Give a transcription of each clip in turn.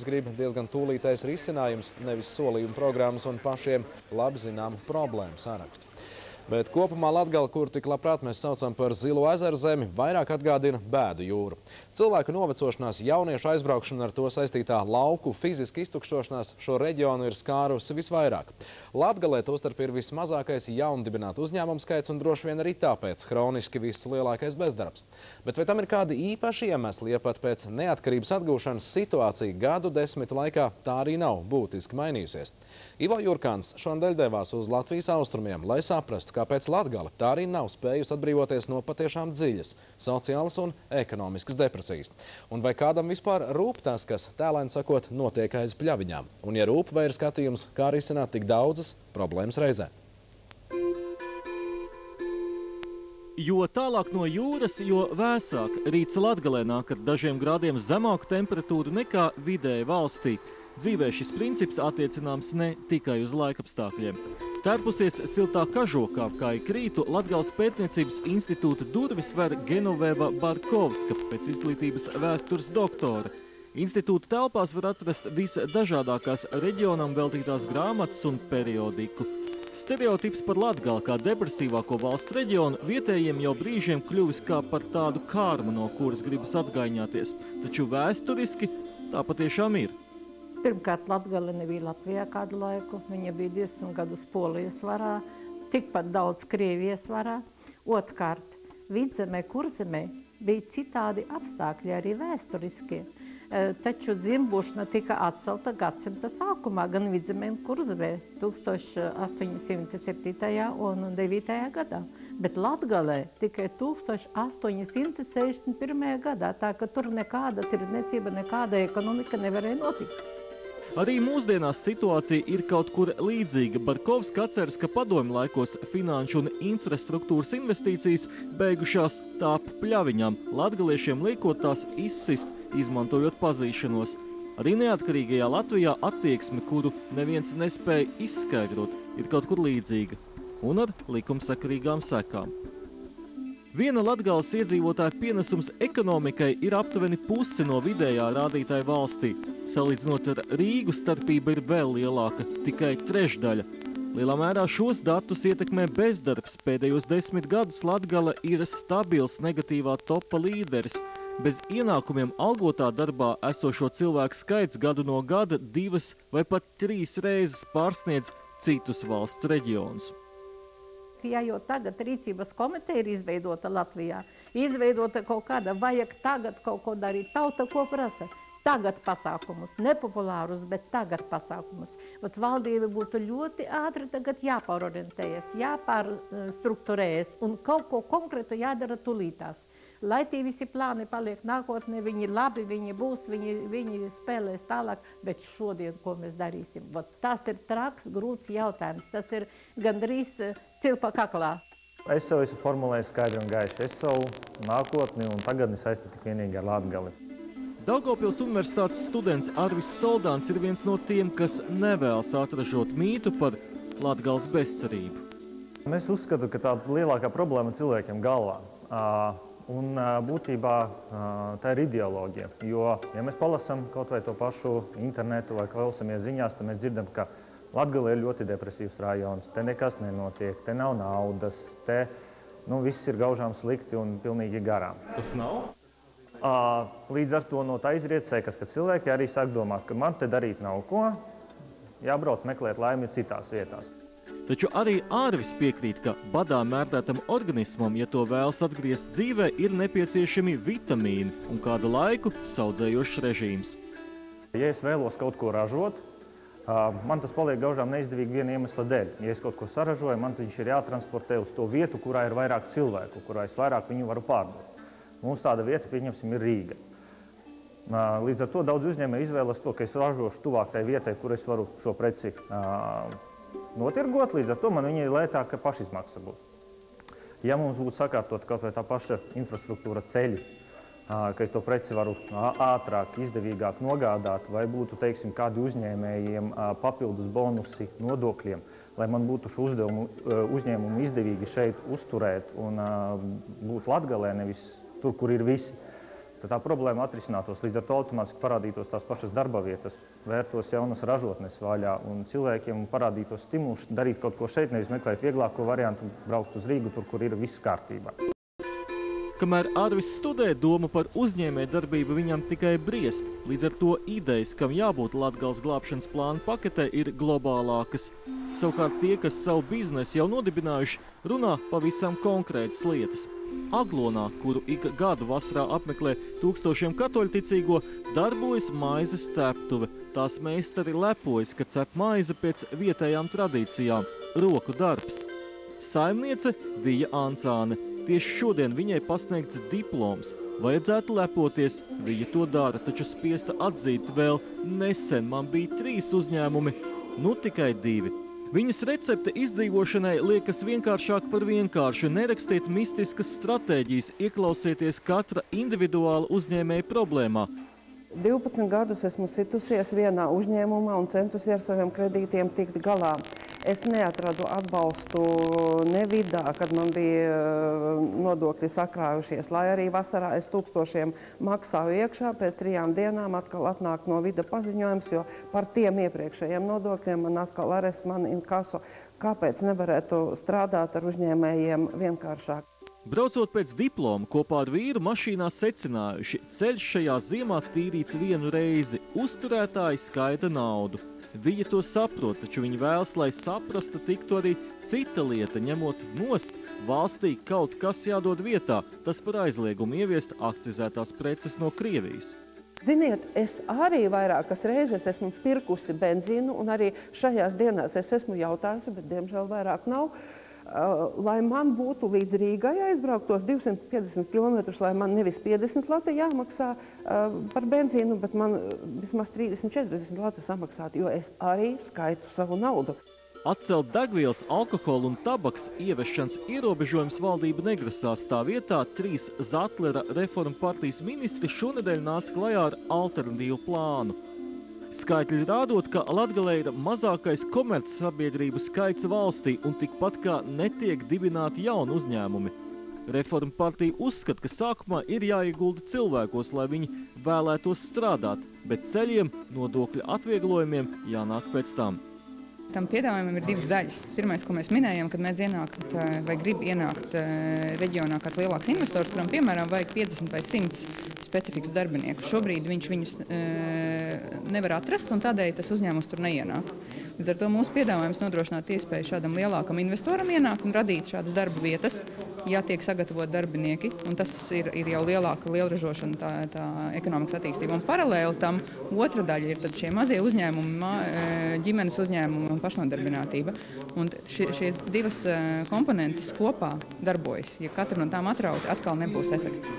valdības grib diezgan tūlītais risinājums, nevis solījuma programmas un pašiem labi zināmu problēmu sarakstu. Bet kopumā Latgale, kur tik labprāt mēs saucam par zilo ezeru zemi, vairāk atgādina bēdu jūru. Cilvēku novecošanās, jauniešu aizbraukšana ar to saistītā lauku fiziski iztukšošanās šo reģionu ir skārusi visvairāk. Latgalē tostarp ir vismazākais jaundibinātu uzņēmumu skaits un droši vien arī tāpēc hroniski vislielākais bezdarbs. Bet vai tam ir kādi īpaši iemesli, ja pat pēc neatkarības atgūšanas situācija gadu desmitu laikā tā arī nav būtiski mainījusies? Ivo Jurkāns šonadēļ devās uz Latvijas austrumiem, lai saprastu, kāpēc Latgale tā arī nav spējusi atbrīvoties no patiešām dziļas sociālas un ekonomiskas depresijas. Un vai kādam vispār rūp tas, kas tēlēni sakot notiek aiz pļaviņām? Un ja rūp, vai ir skatījums, kā risināt tik daudzas problēmas reizē? Jo tālāk no jūras, jo vēsāk. Rīts Latgalē nāk ar dažiem grādiem zemāku temperatūru nekā vidēji valstī. Dzīvē šis princips attiecināms ne tikai uz laikapstākļiem. Tērpusies siltā kažokā, kā ik rītu, Latgales pētniecības institūta durvis ver Genoveva Barkovska, pēc izglītības vēstures doktora. Institūta telpās var atrast visdažādākās reģionam veltītās grāmatas un periodiku. Stereotips par Latgali kā depresīvāko valsts reģionu vietējiem jau brīžiem kļuvis kā par tādu kārmu, no kuras gribas atgaiņāties. Taču vēsturiski tā patiešām ir. Pirmkārt, Latgale nebija Latvijā kādu laiku, viņa bija 10 gadus Polijas varā, tikpat daudz Krievijas varā. Otrkārt, vidzemē, kurzemē bija citādi apstākļi, arī vēsturiskie. Taču dzimbušana tika atcelta gadsimta sākumā, gan vidzemē un kurzemē 1807. un 9. gadā. Bet Latgalē tikai 1861. gadā, tā ka tur nekāda tirdzniecība, nekāda ekonomika nevarēja notikt. Arī mūsdienās situācija ir kaut kur līdzīga. Barkovska atceras, ka padomju laikos finanšu un infrastruktūras investīcijas beigušās tāp pļaviņām, latgaliešiem liekot tās izsist, izmantojot pazīšanos. Arī neatkarīgajā Latvijā attieksme, kuru neviens nespēja izskaidrot, ir kaut kur līdzīga un ar likumsakarīgām sekām. Viena Latgales iedzīvotāja pienesums ekonomikai ir aptuveni pusi no vidējā rādītāja valstī. Salīdzinot ar Rīgu, starpība ir vēl lielāka, tikai trešdaļa. Lielā mērā šos datus ietekmē bezdarbs. Pēdējos 10 gadus Latgale ir stabils negatīvā topa līderis. Bez ienākumiem algotā darbā esošo cilvēku skaits gadu no gada 2 vai pat 3 reizes pārsniedz citus valsts reģionus. Ja jau tagad rīcības komiteja ir izveidota Latvijā, izveidota kaut kāda, vajag tagad kaut ko darīt, tauta ko prasa. Tagad pasākumus, nepopulārus, bet tagad pasākumus. Ot valdība būtu ļoti ātri tagad jāpārorientējas, jāpārstruktūrējas un kaut ko konkrētu jādara tulītās. Lai tie visi plāni paliek nākotnē, viņi labi, viņi būs, viņi spēlēs tālāk, bet šodien, ko mēs darīsim? Ot, tas ir traks, grūts jautājums, tas ir gandrīz cilpa kaklā. Es sev esmu formulējis skaidri un gaiši. Es savu nākotni un tagadni saistu tik vienīgi ar Latgali. Daugavpils universitātes students Arvis Soldāns ir viens no tiem, kas nevēlas atražot mītu par Latgales bezcerību. Es uzskatu, ka tā lielākā problēma cilvēkiem galvā. Un būtībā tā ir ideoloģija. Jo, ja mēs palasam kaut vai to pašu internetu vai klausamies ziņās, tad mēs dzirdam, ka Latgale ir ļoti depresīvs rajons, te nekas nenotiek, te nav naudas, te viss ir gaužām slikti un pilnīgi garām. Tas nav? Līdz ar to no tā izriet sekas, ka cilvēki arī sāk domāt, ka man te darīt nav ko, jābrauc meklēt laimi citās vietās. Taču arī Ārvis piekrīt, ka badā mērdētam organismam, ja to vēlas atgriezt dzīvē, ir nepieciešami vitamīni un kādu laiku saudzējošs režīms. Ja es vēlos kaut ko ražot, man tas paliek gaužām neizdevīgi viena iemesla dēļ. Ja es kaut ko saražoju, man viņš ir jātransportē uz to vietu, kurā ir vairāk cilvēku, kurā es vairāk viņu varu pārdot. Mums tāda vieta, pieņemsim, ir Rīga. Līdz ar to daudz uzņēmēji izvēlas to, ka es ražošu tuvāk tai vietai, kur es varu šo preci notirgot, līdz ar to man viņa ir lētāka pašizmaksa būs. Ja mums būtu sakārtot kaut vai tā paša infrastruktūra ceļi, ka es to preci varu ātrāk, izdevīgāk nogādāt, vai būtu, teiksim, kādi uzņēmējiem papildus bonusi nodokļiem, lai man būtu šo uzņēmumu izdevīgi šeit uzturēt un būt Latgalē, nevis tur, kur ir visi, tad tā problēma atrisinātos. Līdz ar to automātiski parādītos tās pašas darba vietas, vērtos jaunas ražotnes vaļā un cilvēkiem parādītos stimuls darīt kaut ko šeit, nevis meklēt vieglāko variantu, braukt uz Rīgu, tur, kur ir viss kārtībā. Kamēr Arvis studē, doma par uzņēmējdarbību viņam tikai briest. Līdz ar to idejas, kam jābūt Latgales glābšanas plāna paketē, ir globālākas. Savukārt tie, kas savu biznesu jau nodibinājuši, runā pavisam konkrētas lietas. Aglonā, kuru ik gadu vasarā apmeklē tūkstošiem katoļticīgo, darbojas maizes ceptuve. Tās meistari lepojas, ka cep maize pēc vietējām tradīcijām – roku darbs. Saimniece Vija Ancāne. Tieši šodien viņai pasniegts diploms. Vajadzētu lepoties, viņa to dara, taču spiesta atzīt vēl nesen man bija 3 uzņēmumi, nu tikai 2. Viņas recepte izdzīvošanai liekas vienkāršāk par vienkāršu. Nerakstiet mistiskas stratēģijas, ieklausieties katra individuāla uzņēmēja problēmā. 12 gadus esmu situsies vienā uzņēmumā un centusi ar saviem kredītiem tikt galā. Es neatradu atbalstu ne vidā, kad man bija nodokļi sakrājušies, lai arī vasarā es tūkstošiem maksāju iekšā, pēc 3 dienām atkal atnāk no vida paziņojums, jo par tiem iepriekšējiem nodokļiem man atkal arests, man inkaso. Kāpēc nevarētu strādāt ar uzņēmējiem vienkāršāk? Braucot pēc diploma, kopā ar vīru mašīnā secinājuši, ceļš šajā ziemā tīrīts 1 reizi, uzturētāji skaita naudu. Viņa to saprot, taču viņa vēlas, lai saprasta tiktu arī cita lieta, ņemot nost valstī kaut kas jādod vietā, tas par aizliegumu ieviest akcizētās preces no Krievijas. Ziniet, es arī vairākas reizes esmu pirkusi benzīnu un arī šajās dienās es esmu jautājusi, bet diemžēl vairāk nav. Lai man būtu līdz Rīgai aizbraukt tos 250 km, lai man nevis 50 lati jāmaksā par benzīnu, bet man vismaz 30-40 lati samaksāt, jo es arī skaitu savu naudu. Atcelt degvielas, alkoholu un tabaks ievešanas ierobežojums valdība negrasās. Tā vietā 3 Zatlera reformu partijas ministri šonedēļ nāca klajā ar alternatīvu plānu. Skaitļi rādot, ka Latgalē ir mazākais komercsabiedrību skaits valstī un tikpat kā netiek dibināti jauni uzņēmumi. Reforma partija uzskata, ka sākumā ir jāiegulda cilvēkos, lai viņi vēlētos strādāt, bet ceļiem, nodokļu atvieglojumiem jānāk pēc tam. Tam piedāvājumam ir 2 daļas. Pirmais, ko mēs minējām, kad mēs ienākt vai grib ienākt reģionā kāds lielāks investors, kuram, piemēram, vajag 50 vai 100 specifiskus darbinieku. Šobrīd viņš viņus nevar atrast, un tādēļ tas uzņēmums tur neienāk. Līdz ar to mūsu piedāvājums nodrošināt iespēju šādam lielākam investoram ienākt un radīt šādas darba vietas, ja tiek sagatavot darbinieki, un tas ir jau lielāka lielražošana, tā ekonomikas attīstība. Un paralēli tam otra daļa ir tad šie mazie uzņēmumi, ģimenes uzņēmumi un pašnodarbinātība. Un šie 2 komponentes kopā darbojas. Ja katra no tām atrauti, atkal nebūs efekts.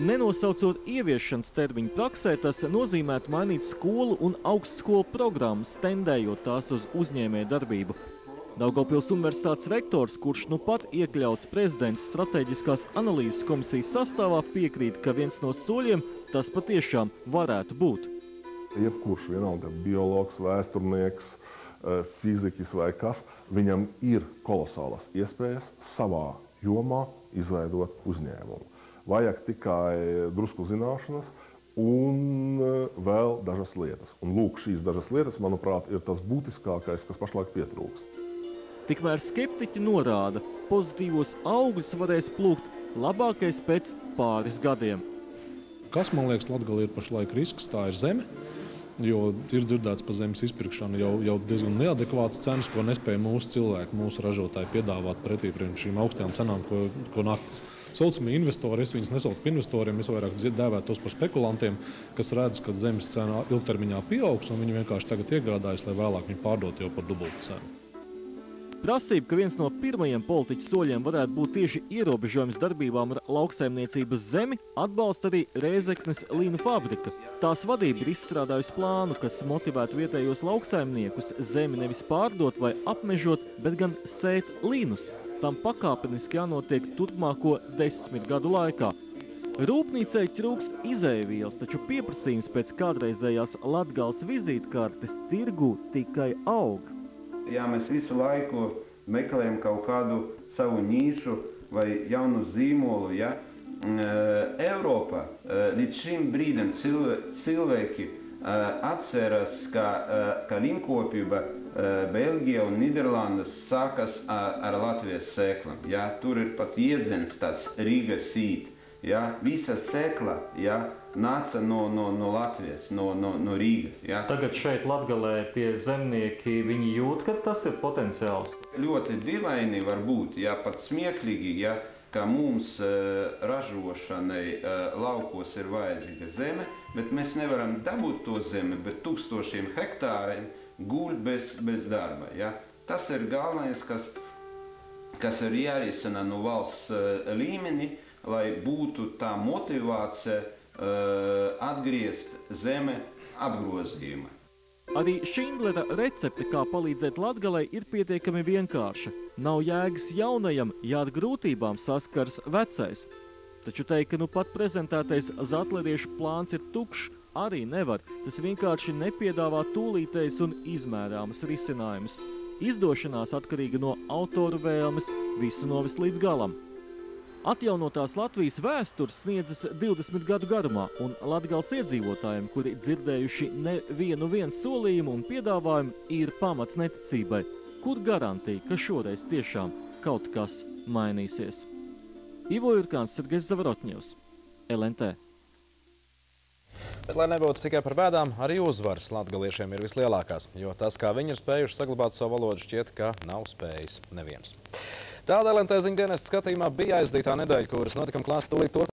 Nenosaucot ieviešanas termiņu praksē, tas nozīmētu mainīt skolu un augstskolu programmas, tendējot tās uz uzņēmēju darbību. Daugavpils universitātes rektors, kurš nu pat iekļauts prezidenta strateģiskās analīzes komisijas sastāvā, piekrīt, ka viens no soļiem tas patiešām varētu būt. Jebkurš vienalga biologs, vēsturnieks, fiziķis vai kas, viņam ir kolosālas iespējas savā jomā izveidot uzņēmumu. Vajag tikai drusku zināšanas un vēl dažas lietas. Un lūk, šīs dažas lietas, manuprāt, ir tas būtiskākais, kas pašlaik pietrūkst. Tikmēr skeptiķi norāda, pozitīvos augļus varēs plūkt labākais pēc pāris gadiem. Kas, man liekas, Latgalē ir pašlaik risks, tā ir zeme, jo ir dzirdēts par zemes izpirkšanu jau diezgan neadekvātas cenas, ko nespēja mūsu cilvēki, mūsu ražotāji piedāvāt pretī šīm augstajām cenām, ko nāk saucamie investori. Es viņus nesaucu par investoriem, es vairāk dēvētu tos par spekulantiem, kas redz, ka zemes cena ilgtermiņā pieaugs, un viņi vienkārši tagad iegādājas, lai vēlāk viņi pārdot jau par dubultu cenu. Prasība, ka viens no pirmajiem politiķu soļiem varētu būt tieši ierobežojums darbībām ar lauksaimniecības zemi, atbalsta arī Rēzeknes līnu fabrika. Tās vadība ir izstrādājusi plānu, kas motivētu vietējos lauksaimniekus zemi nevis pārdot vai apmežot, bet gan sēt līnus. Tam pakāpeniski jānotiek turpmāko 10 gadu laikā. Rūpnīcai trūkst izēvielas, taču pieprasījums pēc kādreizējās Latgales vizītkartes tirgū tikai aug. Ja mēs visu laiku meklējam kaut kādu savu nišu vai jaunu zīmolu, ja, Eiropā līdz šim brīdim cilvēki atceras, ka līmkopība Beļģija un Nīderlandes sākas ar Latvijas sēklam. Ja? Tur ir pat iedziens tāds Rīga sīt. Ja? Visa sēkla nāca no Latvijas, no Rīgas. Ja? Tagad šeit Latgalē tie zemnieki, viņi jūt, ka tas ir potenciāls? Ļoti dīvaini var būt, pat smieklīgi, ka mums ražošanai laukos ir vajadzīga zeme, bet mēs nevaram dabūt to zemi, bet 1000 hektāriem guļ bez darba. Ja? Tas ir galvenais, kas ir jārisina no valsts līmeni, lai būtu tā motivācija atgriezt zeme apgrozījuma. Arī Šindlera recepte, kā palīdzēt Latgalei, ir pietiekami vienkārša. Nav jēgas jaunajam, ja ar grūtībām saskars vecais. Taču teikt, ka nu pat prezentētais zatleriešu plāns ir tukšs, arī nevar. Tas vienkārši nepiedāvā tūlītējs un izmērāmas risinājumus. Izdošanās atkarīga no autoru vēlmes visu novest līdz galam. Atjaunotās Latvijas vēstures sniedzas 20 gadu garumā, un Latgales iedzīvotājiem, kuri dzirdējuši nevienu solījumu un piedāvājumu, ir pamats neticībai. Kur garantija, ka šoreiz tiešām kaut kas mainīsies? Ivo Jurkāns, Sergejs Zavarotņevs, LNT. Bet, lai nebūtu tikai par bēdām, arī uzvaras latgaliešiem ir vislielākās, jo tas, kā viņi ir spējuši saglabāt savu valodu, šķiet, ka nav spējis neviens. Tāda LNT ziņdienestu skatījumā bija aizdītā nedēļa, kuras notikuma klāsts tūlīt turpinās.